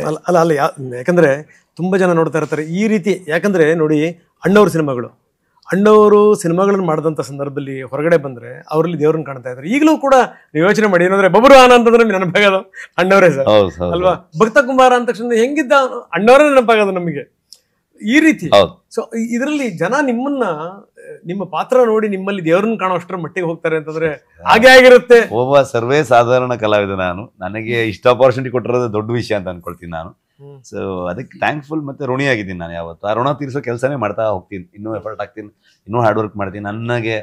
ಅಲ್ಲ ಅಲ್ಲ ಯಾಕಂದ್ರೆ ತುಂಬಾ ಜನ ನೋಡ್ತಾ ಇರ್ತಾರೆ ಈ ರೀತಿ. ಯಾಕಂದ್ರೆ ನೋಡಿ, ಅಣ್ಣವರು ಸಿನಿಮಾಗಳನ್ನು ಮಾಡಿದಂಥ ಸಂದರ್ಭದಲ್ಲಿ ಹೊರಗಡೆ ಬಂದ್ರೆ ಅವರಲ್ಲಿ ದೇವ್ರನ್ನ ಕಾಣ್ತಾ ಇದ್ದಾರೆ. ಈಗಲೂ ಕೂಡ ನೀವು ಯೋಚನೆ ಮಾಡಿ, ಏನಂದ್ರೆ ಬಬ್ರುವಾಹನ ಅಂತಂದ್ರೆ ನೆನಪಾಗೋದು ಅಣ್ಣವರೇ ಸರ್ ಅಲ್ವಾ? ಭಕ್ತ ಕುಂಬಾರ ಅಂದ ತಕ್ಷಣ ಹೆಂಗಿದ್ದ ಅಣ್ಣವರೇ ನೆನಪಾಗೋದು ನಮಗೆ ಈ ರೀತಿ. ಸೊ ಇದರಲ್ಲಿ ಜನ ನಿಮ್ಮ ಪಾತ್ರ ನೋಡಿ ನಿಮ್ಮಲ್ಲಿ ದೇವ್ರನ್ನ ಕಾಣೋ ಅಷ್ಟರ ಮಟ್ಟಿಗೆ ಹೋಗ್ತಾರೆ ಅಂತಂದ್ರೆ ಹಾಗೆ ಆಗಿರುತ್ತೆ. ಒಬ್ಬ ಸರ್ವೇ ಸಾಧಾರಣ ಕಲಾವಿದ ನಾನು, ನನಗೆ ಇಷ್ಟ ಆಪರ್ಚುನಿಟಿ ಕೊಟ್ಟಿರೋದು ದೊಡ್ಡ ವಿಷಯ ಅಂತ ಅನ್ಕೊಳ್ತೀನಿ ನಾನು. ಸೊ ಅದಕ್ಕೆ ಥ್ಯಾಂಕ್ಫುಲ್ ಮತ್ತೆ ಋಣಿಯಾಗಿದ್ದೀನಿ ನಾನು. ಯಾವತ್ತು ಆ ಋಣ ತೀರಿಸೋ ಕೆಲಸನೇ ಮಾಡ್ತಾ ಹೋಗ್ತೀನಿ, ಇನ್ನೂ ಎಫರ್ಟ್ ಹಾಕ್ತೀನಿ, ಇನ್ನೂ ಹಾರ್ಡ್ ವರ್ಕ್ ಮಾಡ್ತೀನಿ. ನನಗೆ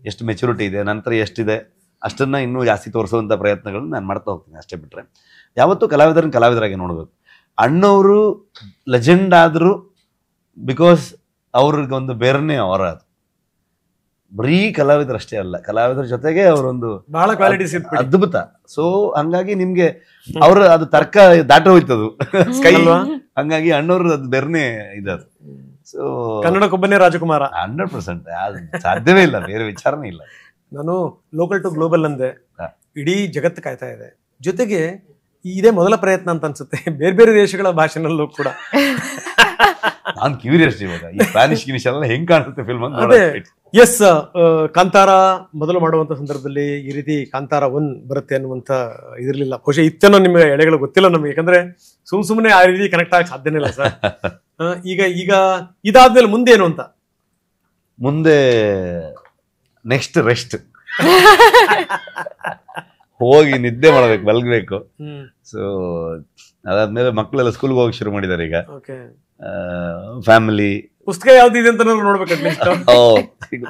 ಎಷ್ಟು ಮೆಚುರಿಟಿ ಇದೆ, ನಂತರ ಎಷ್ಟಿದೆ ಅಷ್ಟನ್ನ ಇನ್ನೂ ಜಾಸ್ತಿ ತೋರಿಸುವಂಥ ಪ್ರಯತ್ನಗಳನ್ನ ನಾನು ಮಾಡ್ತಾ ಹೋಗ್ತೀನಿ. ಅಷ್ಟೇ ಬಿಟ್ಟರೆ ಯಾವತ್ತೂ ಕಲಾವಿದರಾಗಿ ನೋಡಬೇಕು. ಅಣ್ಣವರು ಲೆಜೆಂಡ್ ಆದರೂ ಬಿಕಾಸ್ ಅವ್ರಿಗೊಂದು ಬೇರೆನೇ ಅವರ, ಅದು ಬರೀ ಕಲಾವಿದರಷ್ಟೇ ಅಲ್ಲ, ಕಲಾವಿದರ ಜೊತೆಗೆ ಅವರೊಂದು ಬಹಳ ಕ್ವಾಲಿಟೀಸ್ ಅದ್ಭುತ. ಸೊ ಹಂಗಾಗಿ ನಿಮ್ಗೆ ಅವ್ರ ಅದು ತರ್ಕ ದಾಟ ಹೋಯ್ತದು ಸ್ಕೈ. ಹಂಗಾಗಿ ಅಣ್ಣವ್ರ ಅದು ಬೇರೆನೆ ಇದದು. ಸೊ ಕನ್ನಡಕ್ಕೊಬ್ಬನೇ ರಾಜಕುಮಾರ 100%. ಸಾಧ್ಯವೇ ಇಲ್ಲ, ಬೇರೆ ವಿಚಾರನೇ ಇಲ್ಲ. ನಾನು ಲೋಕಲ್ ಟು ಗ್ಲೋಬಲ್ ಅಂದೆ, ಇಡೀ ಜಗತ್ತು ಕಾಯ್ತಾ ಇದೆ. ಜೊತೆಗೆ ಇದೇ ಮೊದಲ ಪ್ರಯತ್ನ ಅಂತ ಅನ್ಸುತ್ತೆ ಬೇರೆ ಬೇರೆ ದೇಶಗಳ ಭಾಷೆನಲ್ಲೂ ಕೂಡ. ನಾನು ಕ್ಯೂರಿಯಸ್ ಇವಾಗ ಈ ಸ್ಪ್ಯಾನಿಷ್ ಗಿನಿಷ್ ಎಲ್ಲ ಹೆಂಗ್ ಕಾಣಿಸುತ್ತೆ ಫಿಲ್ಮ್ ಅಂತ. ಎಸ್, ಕಾಂತಾರ ಮೊದಲು ಮಾಡುವಂತ ಸಂದರ್ಭದಲ್ಲಿ ಈ ರೀತಿ ಕಾಂತಾರ 1 ಬರುತ್ತೆ ಅನ್ನುವಂತ ಇದಿರ್ಲಿಲ್ಲ. ಬಹುಶಃ ಇತ್ತೇನೋ ನಿಮಗೆ ಎಳೆಗಳು ಗೊತ್ತಿಲ್ಲ ನಮಗೆ, ಯಾಕಂದ್ರೆ ಸುಮ್ಮನೆ ಆ ರೀತಿ ಕನೆಕ್ಟ್ ಆಗಕ್ಕೆ ಸಾಧ್ಯನೇ ಇಲ್ಲ ಸರ್. ಈಗ ಇದಾದ್ಮೇಲೆ ಮುಂದೆ ಏನು ಅಂತ? ಮುಂದೆ ನೆಕ್ಸ್ಟ್ ರೆಸ್ಟ್, ಹೋಗಿ ನಿದ್ದೆ ಮಾಡ್ಬೇಕು, ಮಲಗಬೇಕು. ಸೊ ಅದಾದ್ಮೇಲೆ ಮಕ್ಕಳೆಲ್ಲ ಸ್ಕೂಲ್ಗೆ ಹೋಗಿ ಶುರು ಮಾಡಿದ್ದಾರೆ ಈಗ. ಫ್ಯಾಮಿಲಿ ಪುಸ್ತಕ ಯಾವ್ದಿದೆ ಅಂತ ನೋಡ್ಬೇಕು.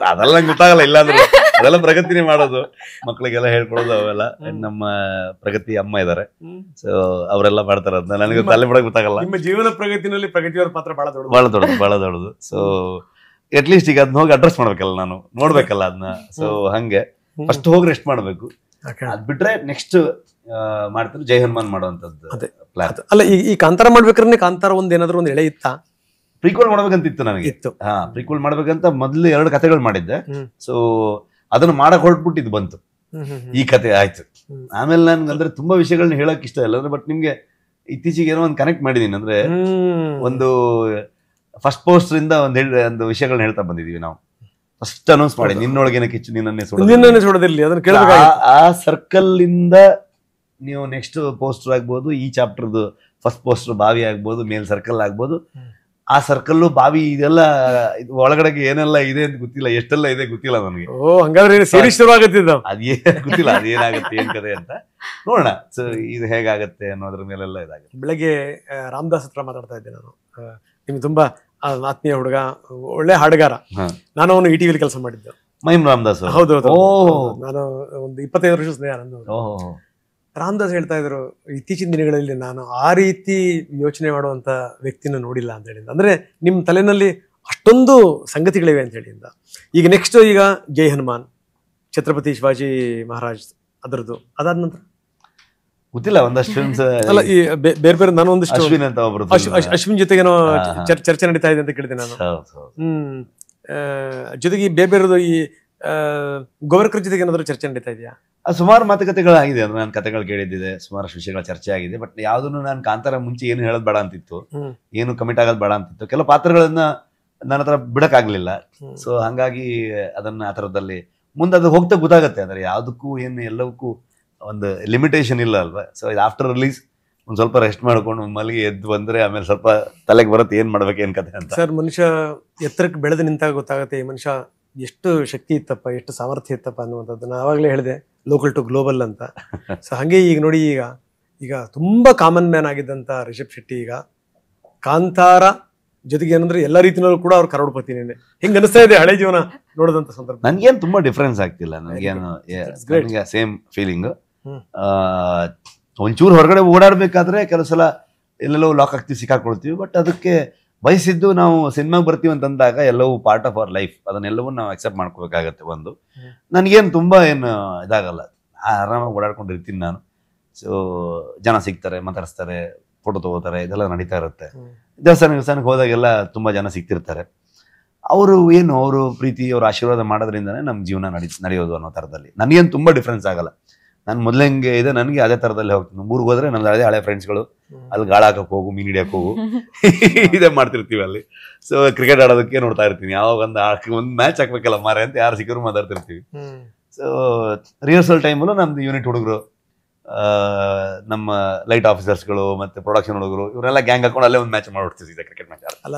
ಅದೆಲ್ಲ ನಂಗೆ ಗೊತ್ತಾಗಲ್ಲ, ಇಲ್ಲಾಂದ್ರೆ ಅದೆಲ್ಲ ಪ್ರಗತಿನೇ ಮಾಡೋದು, ಮಕ್ಕಳಿಗೆಲ್ಲ ಹೇಳ್ಕೊಡೋದು ಅವೆಲ್ಲ. ನಮ್ಮ ಪ್ರಗತಿ ಅಮ್ಮ ಇದಾರೆ, ಸೊ ಅವರೆಲ್ಲ ಮಾಡ್ತಾರೆ. ಅದನ್ನ ನನಗೆ ತಲೆ ಬಿಡಕ್ ಗೊತ್ತಾಗಲ್ಲ. ನಿಮ್ಮ ಜೀವನ ಪ್ರಗತಿನಲ್ಲಿ ಪ್ರಗತಿಯವರ ಪಾತ್ರ ಬಹಳ ದೊಡ್ಡದು. ಸೊ ಅಟ್ಲೀಸ್ಟ್ ಈಗ ಅದನ್ನ ಹೋಗಿ ಅಡ್ರೆಸ್ ಮಾಡ್ಬೇಕಲ್ಲ, ನಾನು ನೋಡ್ಬೇಕಲ್ಲ ಅದನ್ನ. ಸೊ ಹಂಗೆ ಫಸ್ಟ್ ಹೋಗಿ ರೆಸ್ಟ್ ಮಾಡ್ಬೇಕು. ಅದ್ ಬಿಟ್ರೆ ನೆಕ್ಸ್ಟ್ ಮಾಡ್ತಾರೆ ಜೈ ಹನುಮಾನ್ ಮಾಡುವಂತದ್ದು ಪ್ಲಾನ್. ಅಲ್ಲ, ಈ ಕಾಂತಾರ ಮಾಡ್ಬೇಕಾದ್ರೆ ಕಾಂತಾರ ಏನಾದ್ರು ಒಂದು ಎಳೆ ಇತ್ತಾ? ಪ್ರೀಕ್ವಲ್ ಮಾಡ್ಬೇಕಂತಿತ್ತು ನನಗೆ. ಪ್ರೀಕ್ವಲ್ ಮಾಡ್ಬೇಕಂತ ಮೊದ್ಲು 2 ಕಥೆಗಳು ಮಾಡಿದ್ದೆ. ಸೊ ಅದನ್ನ ಮಾಡಕ್ ಹೊರಟ್ಬಿಟ್ಟು ಇದು ಬಂತು, ಈ ಕತೆ ಆಯ್ತು. ಆಮೇಲೆ ನನ್ಗೆ ಅಂದ್ರೆ ತುಂಬಾ ವಿಷಯಗಳನ್ನ ಹೇಳಕ್ ಇಷ್ಟ ಇಲ್ಲ ಅಂದ್ರೆ, ಬಟ್ ನಿಮ್ಗೆ ಇತ್ತೀಚೆಗೆ ಏನೋ ಒಂದು ಕನೆಕ್ಟ್ ಮಾಡಿದೀನಿ. ಅಂದ್ರೆ ಒಂದು ಫಸ್ಟ್ ಪೋಸ್ಟರ್ ಇಂದ ಒಂದು ವಿಷಯಗಳನ್ನ ಹೇಳ್ತಾ ಬಂದಿದೀವಿ ನಾವು. ಫಸ್ಟ್ ಅನೌನ್ಸ್ ಮಾಡಿ ನಿನ್ನೊಳಗೇನ ಕಿಚ್ಚು ನಿನ್ನನ್ನೇ ಸುಡದಿರ್ಲಿ, ಆ ಸರ್ಕಲ್ ಇಂದ ನೀವು ನೆಕ್ಸ್ಟ್ ಪೋಸ್ಟರ್ ಆಗ್ಬೋದು, ಈ ಚಾಪ್ಟರ್ದು ಫಸ್ಟ್ ಪೋಸ್ಟರ್ ಬಾವಿ ಆಗ್ಬೋದು, ಮೇಲ್ ಸರ್ಕಲ್ ಆಗ್ಬೋದು. ಆ ಸರ್ಕಲ್ಲು ಬಾವಿ ಇದೆಲ್ಲ ಒಳಗಡೆ ಏನೆಲ್ಲ ಇದೆ ಅಂತ ಗೊತ್ತಿಲ್ಲ, ಎಷ್ಟೆಲ್ಲ ಇದೆ ಗೊತ್ತಿಲ್ಲ ನನಗೆ. ಅದೇ ಗೊತ್ತಿಲ್ಲ ಅದೇನಾಗತ್ತೆ ಏನ್ ಕತೆ ಅಂತ ನೋಡೋಣ. ಸೊ ಇದು ಹೇಗಾಗತ್ತೆ ಅನ್ನೋದ್ರ ಮೇಲೆಲ್ಲ ಇದಾಗುತ್ತೆ. ಬೆಳಗ್ಗೆ ರಾಮದಾಸ್ ಹತ್ರ ಮಾತಾಡ್ತಾ ಇದ್ದೆ ನಾನು. ನಿಮ್ಗೆ ತುಂಬಾ ಆತ್ಮೀಯ ಹುಡುಗ, ಒಳ್ಳೆ ಹಾಡುಗಾರ. ನಾನು ಅವನು ಈ ಟಿವಿಲಿ ಕೆಲಸ ಮಾಡಿದ್ದೆ, ಮೈಮ್ ರಾಮದಾಸ್. ಹೌದೌದು, ನಾನು ಒಂದು 25 ವರ್ಷ ಸ್ನೇಹ ನಂದು. ರಾಮದಾಸ್ ಹೇಳ್ತಾ ಇದ್ರು, ಇತ್ತೀಚಿನ ದಿನಗಳಲ್ಲಿ ನಾನು ಆ ರೀತಿ ಯೋಚನೆ ಮಾಡುವಂತ ವ್ಯಕ್ತಿನ ನೋಡಿಲ್ಲ ಅಂತ ಹೇಳಿದ. ಅಂದ್ರೆ ನಿಮ್ ತಲೆನಲ್ಲಿ ಅಷ್ಟೊಂದು ಸಂಗತಿಗಳಿವೆ ಅಂತ ಹೇಳಿಂದ. ಈಗ ನೆಕ್ಸ್ಟ್ ಈಗ ಜೈ ಹನುಮಾನ್, ಛತ್ರಪತಿ ಶಿವಾಜಿ ಮಹಾರಾಜ್ ಅದರದ್ದು, ಅದಾದ ನಂತರ ಗೊತ್ತಿಲ್ಲ ಒಂದಷ್ಟು ಫಿಲ್ಮ್ಸ್. ಅಲ್ಲ, ಈ ಬೇರೆ ಬೇರೆ ನಾನು ಒಂದಿಷ್ಟು ಅಶ್ವಿನ್ ಅಂತ ಒಬ್ರು, ಅಶ್ವಿನ್ ಜೊತೆಗೇನೋ ಚರ್ಚೆ ನಡೀತಾ ಇದೆ ಅಂತ ಕೇಳಿದೆ ನಾನು. ಜೊತೆಗೆ ಬೇರೆ ಬೇರೆದು ಈ ಗೋವರ್ಕರ್ ಜೊತೆಗೆ ಏನಾದ್ರು ಚರ್ಚೆ ನಡೀತಾ ಇದೆಯಾ? ಸುಮಾರು ಮಾತುಕತೆಗಳಾಗಿದೆ, ಅಂದ್ರೆ ನಾನು ಕತೆಗಳು ಕೇಳಿದ್ದಿದೆ, ಸುಮಾರು ವಿಷಯಗಳ ಚರ್ಚೆ ಆಗಿದೆ. ಬಟ್ ಯಾವ್ದನ್ನು ನಾನು ಕಾಂತಾರ ಮುಂಚೆ ಏನು ಹೇಳೋದ್ ಬೇಡ ಅಂತಿತ್ತು, ಏನು ಕಮಿಟ್ ಆಗೋದ್ ಬೇಡ ಅಂತಿತ್ತು. ಕೆಲವು ಪಾತ್ರಗಳನ್ನ ನನ್ನ ಹತ್ರ ಬಿಡಕ್ಕಾಗ್ಲಿಲ್ಲ. ಸೊ ಹಂಗಾಗಿ ಅದನ್ನ ಆ ಥರದಲ್ಲಿ ಮುಂದೆ ಅದು ಹೋಗ್ತಾ ಗೊತ್ತಾಗತ್ತೆ. ಅಂದ್ರೆ ಯಾವ್ದಕ್ಕೂ ಏನು ಎಲ್ಲವಕ್ಕೂ ಒಂದು ಲಿಮಿಟೇಷನ್ ಇಲ್ಲ ಅಲ್ವಾ. ಸೊ ಇದು ಆಫ್ಟರ್ ರಿಲೀಸ್ ಒಂದ್ ಸ್ವಲ್ಪ ರೆಸ್ಟ್ ಮಾಡ್ಕೊಂಡು ಮಲಗಿ ಎದ್ದು ಬಂದ್ರೆ ಆಮೇಲೆ ಸ್ವಲ್ಪ ತಲೆಗೆ ಬರುತ್ತೆ ಏನ್ ಮಾಡ್ಬೇಕು ಏನ್ ಕತೆ ಅಂತ. ಸರ್, ಮನುಷ್ಯ ಎತ್ತರಕ್ಕೆ ಬೆಳೆದು ನಿಂತಾಗ ಗೊತ್ತಾಗತ್ತೆ ಈ ಮನುಷ್ಯ ಎಷ್ಟು ಶಕ್ತಿ ಇತ್ತಪ್ಪ, ಎಷ್ಟು ಸಾಮರ್ಥ್ಯ ಇತ್ತಪ್ಪ ಅನ್ನುವಂಥದ್ದು. ನಾನು ಆವಾಗಲೇ ಹೇಳಿದೆ ಲೋಕಲ್ ಟು ಗ್ಲೋಬಲ್ ಅಂತ. ಸೊ ಹಾಗೆ ಈಗ ನೋಡಿ, ಈಗ ತುಂಬಾ ಕಾಮನ್ ಮ್ಯಾನ್ ಆಗಿದ್ದಂತ ರಿಷಬ್ ಶೆಟ್ಟಿ ಈಗ ಕಾಂತಾರ ಜೊತೆಗೆ ಏನಂದ್ರೆ ಎಲ್ಲಾ ರೀತಿಯಲ್ಲೂ ಕೂಡ ಅವ್ರು ಕರೋಡ್ಪತಿನೇನೆ. ಹೆಂಗ್ ಅನಿಸ್ತಾ ಇದೆ ಹಳೆ ಜೀವನ ನೋಡಿದಂತ ಸಂದರ್ಭ? ನನ್ಗೇನು ತುಂಬಾ ಡಿಫ್ರೆನ್ಸ್ ಆಗ್ತಿಲ್ಲ, ನನಗೇನು ಸೇಮ್ ಫೀಲಿಂಗ್. ಒಂಚೂರು ಹೊರಗಡೆ ಓಡಾಡ್ಬೇಕಾದ್ರೆ ಕೆಲವು ಸಲ ಎಲ್ಲೆಲ್ಲೋ ಲಾಕ್ ಆಗ್ತೀವಿ, ಸಿಕ್ಕಾಕೊಳ್ತೀವಿ. ಬಟ್ ಅದಕ್ಕೆ ಬಯಸಿದ್ದು ನಾವು ಸಿನಿಮಾಗೆ ಬರ್ತೀವಿ ಅಂತಂದಾಗ ಎಲ್ಲವೂ ಪಾರ್ಟ್ ಆಫ್ ಅವರ್ ಲೈಫ್, ಅದನ್ನೆಲ್ಲವೂ ನಾವು ಅಕ್ಸೆಪ್ಟ್ ಮಾಡ್ಕೋಬೇಕಾಗತ್ತೆ. ಒಂದು ನನಗೇನು ತುಂಬಾ ಏನು ಇದಾಗಲ್ಲ, ಆರಾಮಾಗಿ ಓಡಾಡ್ಕೊಂಡಿರ್ತೀನಿ ನಾನು. ಸೊ ಜನ ಸಿಗ್ತಾರೆ, ಮಾತಾಡಿಸ್ತಾರೆ, ಫೋಟೋ ತಗೋತಾರೆ, ಇದೆಲ್ಲ ನಡೀತಾ ಇರುತ್ತೆ. ದೇವಸ್ಥಾನಕ್ಕೆ ಹೋದಾಗೆಲ್ಲ ತುಂಬಾ ಜನ ಸಿಗ್ತಿರ್ತಾರೆ. ಅವರು ಪ್ರೀತಿ, ಅವ್ರ ಆಶೀರ್ವಾದ ಮಾಡೋದ್ರಿಂದನೇ ನಮ್ಮ ಜೀವನ ನಡೆಯೋದು ಅನ್ನೋ ಥರದಲ್ಲಿ ನನಗೇನು ತುಂಬಾ ಡಿಫ್ರೆನ್ಸ್ ಆಗಲ್ಲ. ನಾನು ಮೊದಲೇ ಹಿಂಗೆ ಇದೆ, ನನಗೆ ಅದೇ ಥರದಲ್ಲಿ ಹೋಗ್ತೀನಿ. ಊರಿಗೆ ಹೋದ್ರೆ ನಮ್ದು ಅದೇ ಹಳೆ ಫ್ರೆಂಡ್ಸ್ಗಳು, ಅಲ್ಲಿ ಗಾಳ ಹಾಕಕ್ಕೆ ಹೋಗು, ಮೀನ್ ಹಿಡಿಯಕ್ಕೆ ಹೋಗು, ಇದೇ ಮಾಡ್ತಿರ್ತೀವಿ ಅಲ್ಲಿ. ಸೊ ಕ್ರಿಕೆಟ್ ಆಡೋದಕ್ಕೆ ನೋಡ್ತಾ ಇರ್ತೀನಿ, ಯಾವಾಗ ಒಂದು ಮ್ಯಾಚ್ ಹಾಕ್ಬೇಕಲ್ಲ ಮಾರೆ ಅಂತ ಯಾರು ಸಿಕ್ಕರು ಮಾತಾಡ್ತಿರ್ತೀವಿ. ಸೊ ರಿಹರ್ಸಲ್ ಟೈಮಲ್ಲೂ ನಮ್ದು ಯೂನಿಟ್ ಹುಡುಗರು, ನಮ್ಮ ಲೈಟ್ ಆಫೀಸರ್ಸ್ಗಳು ಮತ್ತೆ ಪ್ರೊಡಕ್ಷನ್ ಹುಡುಗರು ಇವರೆಲ್ಲ ಗ್ಯಾಂಗ್ ಹಾಕೊಂಡು ಅಲ್ಲೇ ಒಂದು ಮ್ಯಾಚ್ ಮಾಡ್ಬಿಡ್ತೀವಿ, ಕ್ರಿಕೆಟ್ ಮ್ಯಾಚ್. ಅಲ್ಲ